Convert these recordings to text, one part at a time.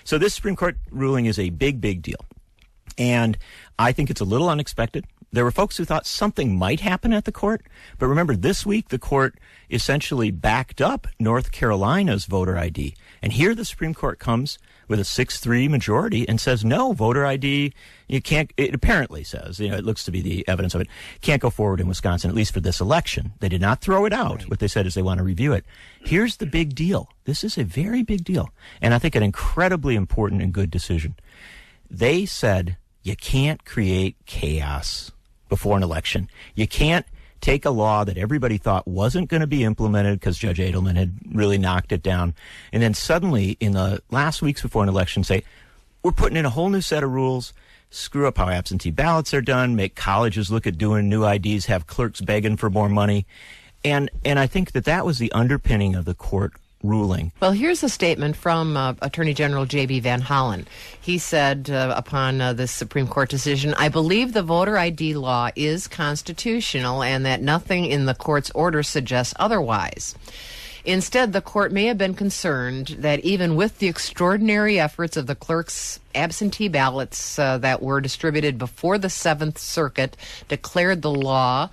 So this Supreme Court ruling is a big, big deal. And I think it's a little unexpected. There were folks who thought something might happen at the court. But remember, this week the court essentially backed up North Carolina's voter ID. And here the Supreme Court comes with a 6-3 majority and says, no, voter ID, you can't, it apparently says, it looks to be the evidence of it, can't go forward in Wisconsin, at least for this election. They did not throw it out. Right. What they said is they want to review it. Here's the big deal. This is a very big deal. And I think an incredibly important and good decision. They said you can't create chaos before an election. You can't take a law that everybody thought wasn't going to be implemented because Judge Edelman had really knocked it down, and then suddenly in the last weeks before an election say, we're putting in a whole new set of rules, screw up how absentee ballots are done, make colleges look at doing new IDs, have clerks begging for more money. And I think that was the underpinning of the court ruling. Well, here's a statement from Attorney General J.B. Van Hollen. He said upon this Supreme Court decision, I believe the voter ID law is constitutional and that nothing in the court's order suggests otherwise. Instead, the court may have been concerned that even with the extraordinary efforts of the clerks, absentee ballots that were distributed before the Seventh Circuit declared the law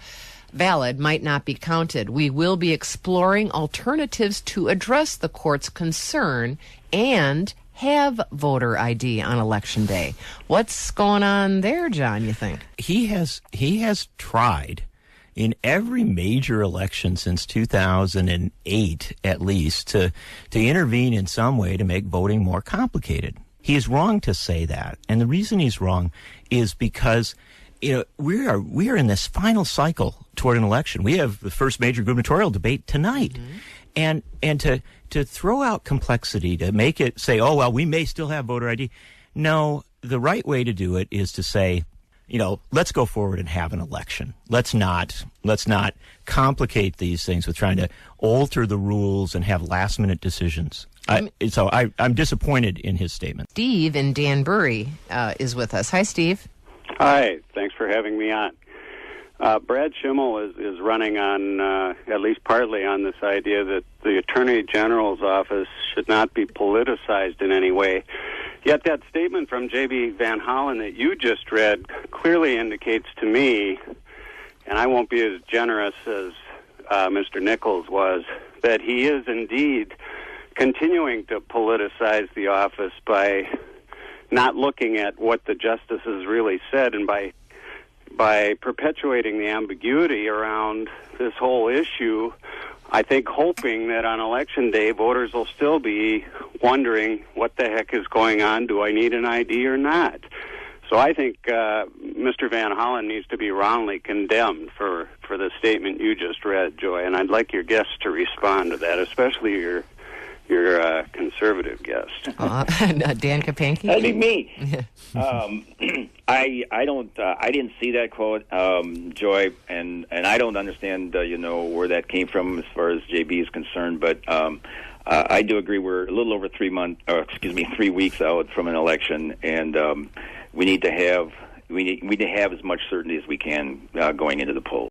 valid might not be counted. We will be exploring alternatives to address the court's concern and have voter ID on Election Day. What's going on there, John, you think? He has tried in every major election since 2008, at least, to intervene in some way to make voting more complicated. He is wrong to say that. And the reason he's wrong is because we are in this final cycle toward an election. We have the first major gubernatorial debate tonight. Mm-hmm. And to throw out complexity, to make it say, oh, well, we may still have voter ID. No, the right way to do it is to say, let's go forward and have an election. Let's not complicate these things with trying to alter the rules and have last-minute decisions. So I'm disappointed in his statement. Steve in Danbury is with us. Hi, Steve. Hi, thanks for having me on. Brad Schimmel is running on, at least partly on this idea that the Attorney General's office should not be politicized in any way. Yet that statement from J.B. Van Hollen that you just read clearly indicates to me, and I won't be as generous as Mr. Nichols was, that he is indeed continuing to politicize the office by not looking at what the justices really said, and by perpetuating the ambiguity around this whole issue, I think hoping that on Election Day voters will still be wondering what the heck is going on, do I need an ID or not? So I think Mr. Van Hollen needs to be roundly condemned for the statement you just read, Joy, and I'd like your guests to respond to that, especially your conservative guest. Dan Kapanki? That'd be me. I didn't see that quote, Joy, and I don't understand where that came from as far as JB is concerned, but I do agree we're a little over 3 weeks out from an election, and we need to have as much certainty as we can going into the polls.